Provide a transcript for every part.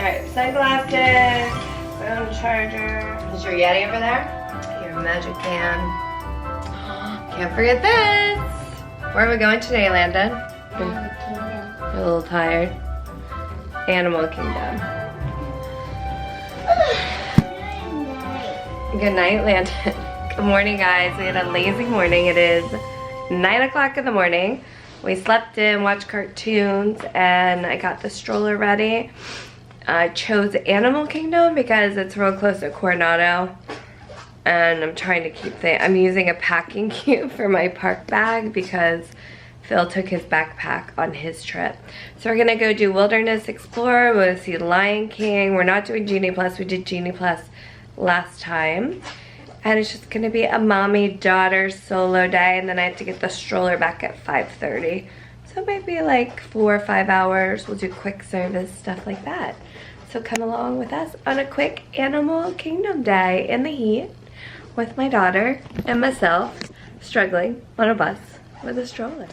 Alright, sunglasses, phone charger. Is your Yeti over there? Your magic can. Can't forget this. Where are we going today, Landon? You're a little tired. Animal Kingdom. Good night, Landon. Good morning, guys. We had a lazy morning. It is 9 o'clock in the morning. We slept in, watched cartoons, and I got the stroller ready. I chose Animal Kingdom because it's real close to Coronado. And I'm trying to keep I'm using a packing cube for my park bag because Phil took his backpack on his trip. So we're gonna go do Wilderness Explorer. We'll see Lion King. We're not doing Genie Plus. We did Genie Plus last time. And it's just gonna be a mommy-daughter solo day, and then I have to get the stroller back at 5:30. So maybe like 4 or 5 hours. We'll do quick service, stuff like that. So come along with us on a quick Animal Kingdom day in the heat with my daughter and myself struggling on a bus with a stroller.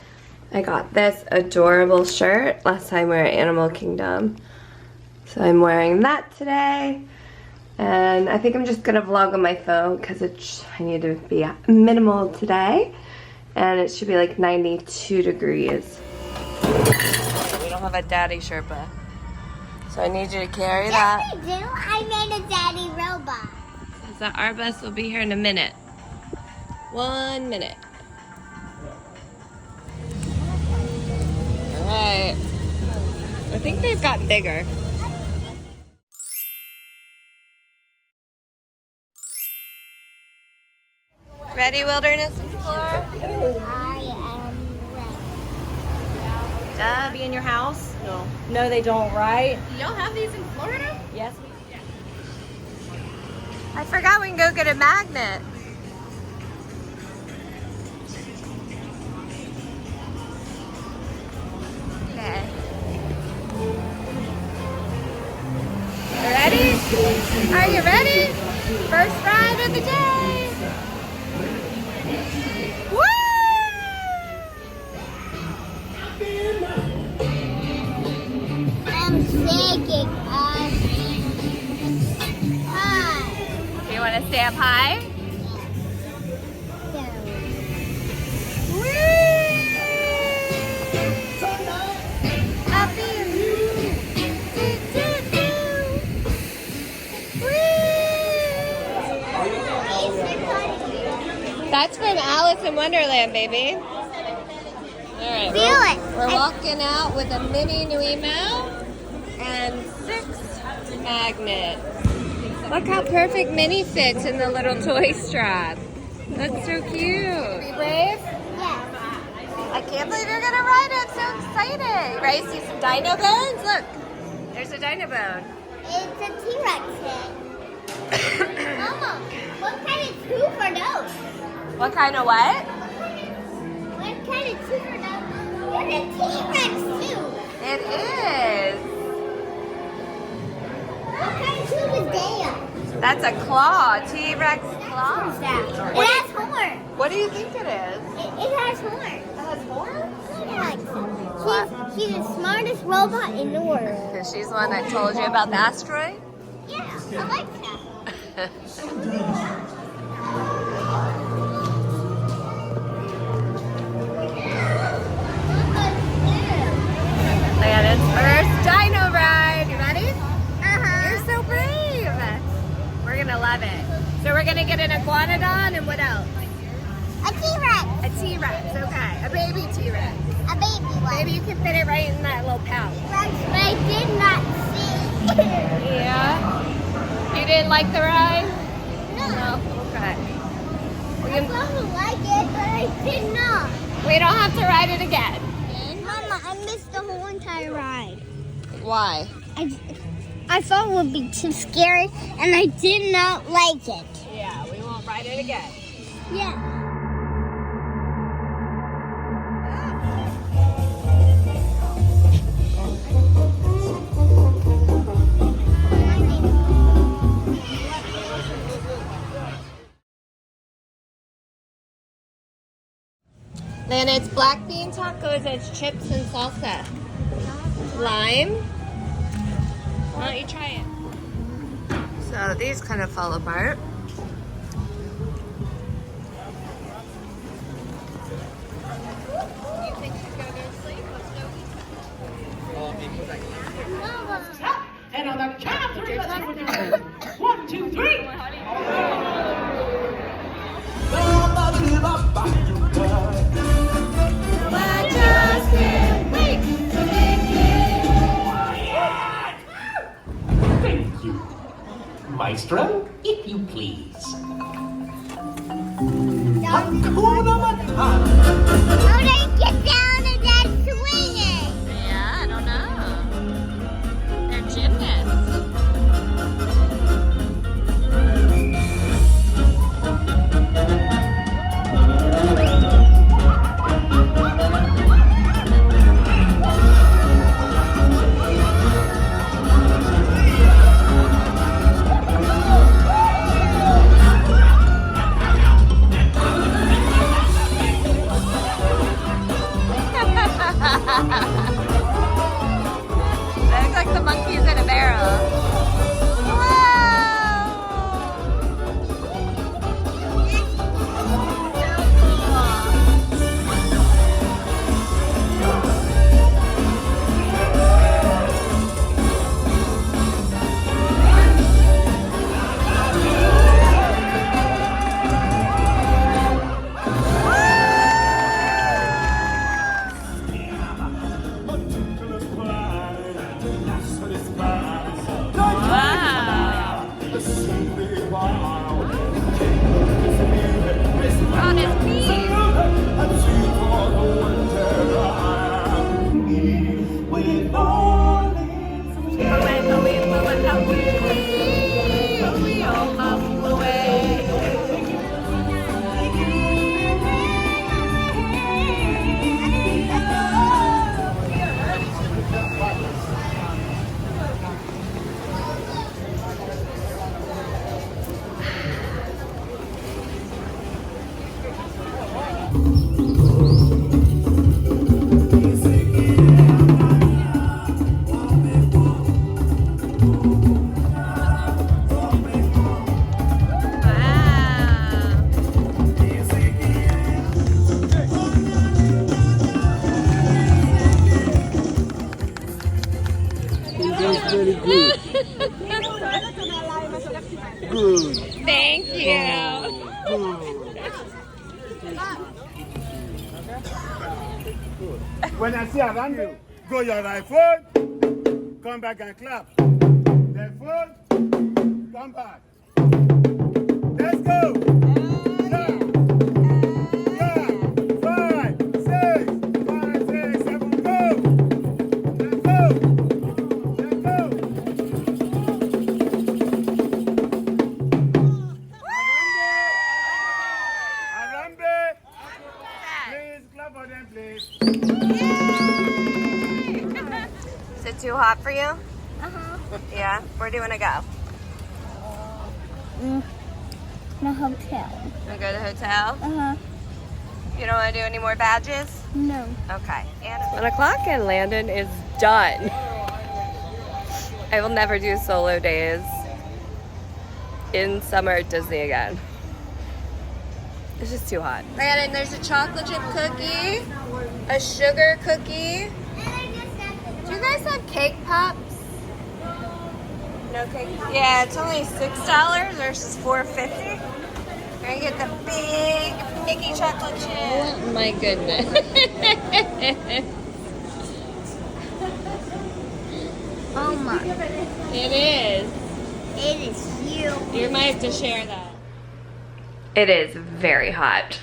I got this adorable shirt last time we were at Animal Kingdom. So I'm wearing that today. And I think I'm just gonna vlog on my phone because I need to be minimal today. And it should be like 92 degrees. We don't have a daddy Sherpa. So I need you to carry that. Yes, we do. I made a daddy robot. So our bus will be here in a minute. 1 minute. All right. I think they've gotten bigger. Ready, Wilderness Explorer? I am ready. Be in your house? No. No, they don't, right? You don't have these in Florida? Yes. I forgot we can go get a magnet. Okay. You ready? Are you ready? First ride of the day. Woo! I'm shaking. Hi. Do you want to stay up high? That's from Alice in Wonderland, baby. Alright, we're walking out with a mini Nuimo and 6 magnets. Look how perfect Minnie fits in the little toy strap. That's so cute. Be brave? Yes. I can't believe you're gonna ride it. I'm so excited. You ready to see some dino bones? Look, there's a dino bone. It's a T-Rex head. Mama, what kind of tooth are those? What kind of what? What kind of tooth are those? It's a T-Rex tooth. It is. What kind of tooth is that? That's a claw, T-Rex claw. What is that? It has horn. What do you think it is? It has horn. It has horn? Yeah. She's the smartest robot in the world. Because she's the one that told you about the asteroid? Yeah, I like that. Landon's first dino ride. You ready? Uh-huh. You're so brave. We're gonna love it. So we're gonna get an iguanodon and what else? A T-Rex. A T-Rex, okay. A baby T-Rex. A baby one. Maybe you can fit it right in that little pouch. But I did not see. Yeah? You didn't like the ride? No. No? Okay. I probably like it, but I did not. We don't have to ride it again. Mama, I missed the whole entire ride. Why? I thought it would be too scary, and I did not like it. Yeah, we won't ride it again. Yeah. Then it's black bean tacos, it's chips and salsa. Lime. Why don't you try it? So these kind of fall apart. You think she's gonna go to sleep? Let's go. And on the count of 3, let's see what you do. 1, 2, 3. I just can't wait to make Thank you. Maestro, if you please. Hakuna Matata. How do I get down and then swinging? Yeah, I don't know. They're gymnasts. They look like the monkeys in a barrel. On his feet. Very good. Good. Thank you. When I see around you, go your right foot, come back and clap. Left foot, come back. Let's go. Yeah. Yeah. 5, 6, 5, 6, 7, go. Let's go. Let's go. Arambe. Please clap for them, please. Is it too hot for you? Uh-huh. Yeah. Where do you want to go? In a hotel. Want to go to the hotel? Uh-huh. You don't want to do any more badges? No. Okay. And 1 o'clock and Landon is done. I will never do solo days in summer at Disney again. It's just too hot. Landon, there's a chocolate chip cookie, a sugar cookie. Do you guys have cake pops? No cake pops? Yeah, it's only $6 versus $4.50. You're gonna get the big Mickey chocolate chip. Oh my goodness. Oh my. It is. It is you. You might have to share that. It is very hot.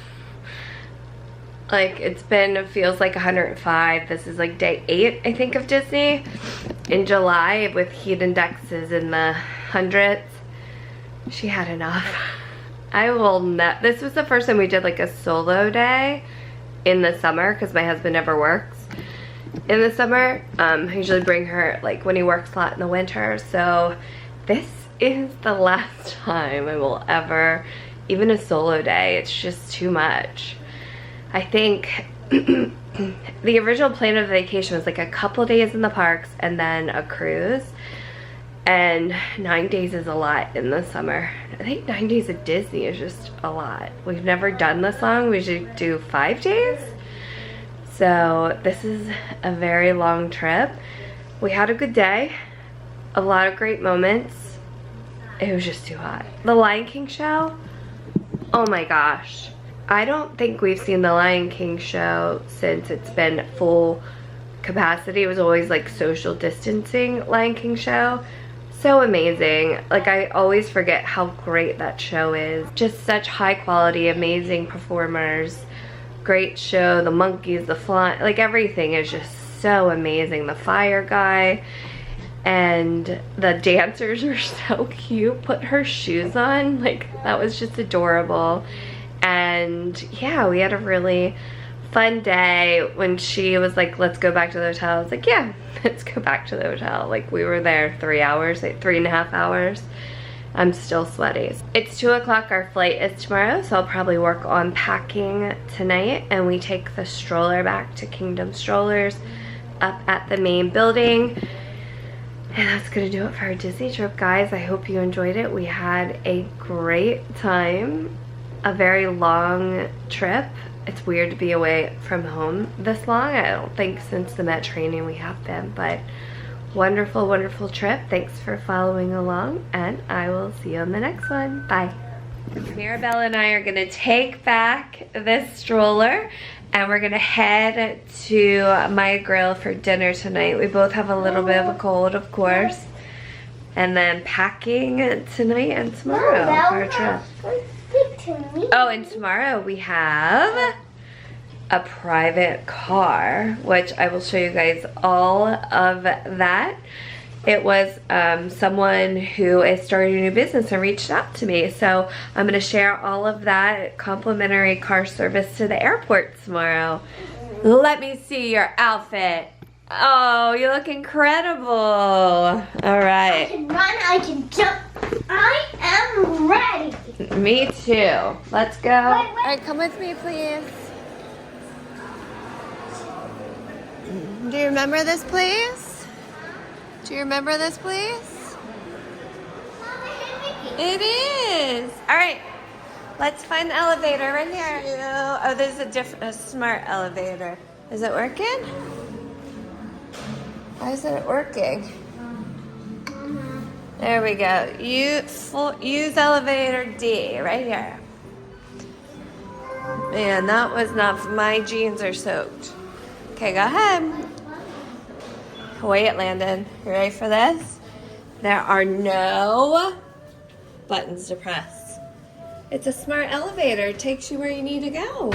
Like it feels like 105. This is like day 8, I think, of Disney in July with heat indexes in the hundreds. She had enough. I will not. This was the first time we did like a solo day in the summer because my husband never works in the summer. I usually bring her like when he works a lot in the winter. So this is the last time I will ever, even a solo day. It's just too much. I think the original plan of the vacation was like a couple days in the parks and then a cruise. And 9 days is a lot in the summer. I think 9 days at Disney is just a lot. We've never done this long. We usually do 5 days. So this is a very long trip. We had a good day. A lot of great moments. It was just too hot. The Lion King show, oh my gosh. I don't think we've seen the Lion King show since it's been full capacity. It was always like social distancing Lion King show. So amazing. Like, I always forget how great that show is. Just such high quality, amazing performers. Great show. The monkeys, the fly, like everything is just so amazing. The fire guy and the dancers were so cute. Put her shoes on, like that was just adorable. And yeah, we had a really fun day. When she was like, let's go back to the hotel, I was like, yeah, let's go back to the hotel. Like, we were there 3 hours, like 3.5 hours. I'm still sweaty. It's 2 o'clock, our flight is tomorrow, so I'll probably work on packing tonight, and we take the stroller back to Kingdom Strollers up at the main building. And that's gonna do it for our Disney trip, guys. I hope you enjoyed it. We had a great time. A very long trip. It's weird to be away from home this long. I don't think since the Met training we have been, but wonderful, wonderful trip. Thanks for following along, and I will see you on the next one. Bye. Mirabelle and I are gonna take back this stroller, and we're gonna head to my grill for dinner tonight. We both have a little bit of a cold, of course, and then packing tonight and tomorrow for our trip. Oh, and tomorrow we have a private car, which I will show you guys all of that. It was someone who is starting a new business and reached out to me. So I'm going to share all of that, complimentary car service to the airport tomorrow. Let me see your outfit. Oh, you look incredible. All right. I can run, I can jump. I am ready. Me too. Let's go. All right, come with me, please. Do you remember this place? Do you remember this place? It is. All right, let's find the elevator right here. Oh, there's a smart elevator. Is it working? Why isn't it working? There we go. Use elevator D right here. Man, that was not. My jeans are soaked. Okay, go ahead. Wait, Landon. You ready for this? There are no buttons to press. It's a smart elevator. It takes you where you need to go. I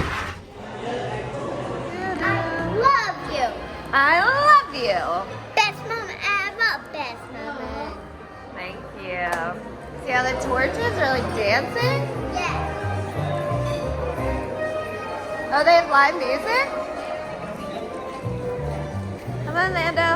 love you. I love you. Best mama ever. Best mama. Thank you. See how the torches are like dancing? Yes. Oh, they have live music? Come on, Lando.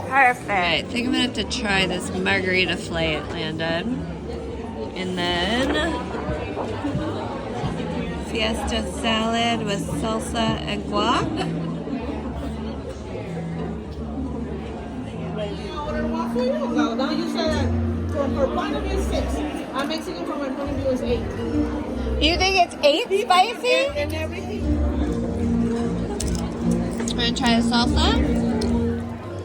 Perfect. I think I'm gonna have to try this margarita flight, Landon. And then fiesta salad with salsa and guac. Order one for you. No, now you said from her point of view 6. I'm Mexican, from my point of view is 8. You think it's 8 spicy? And everything. We're gonna try the salsa.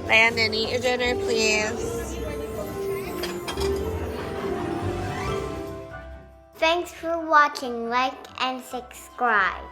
Landon, eat your dinner, please. Thanks for watching. Like and subscribe.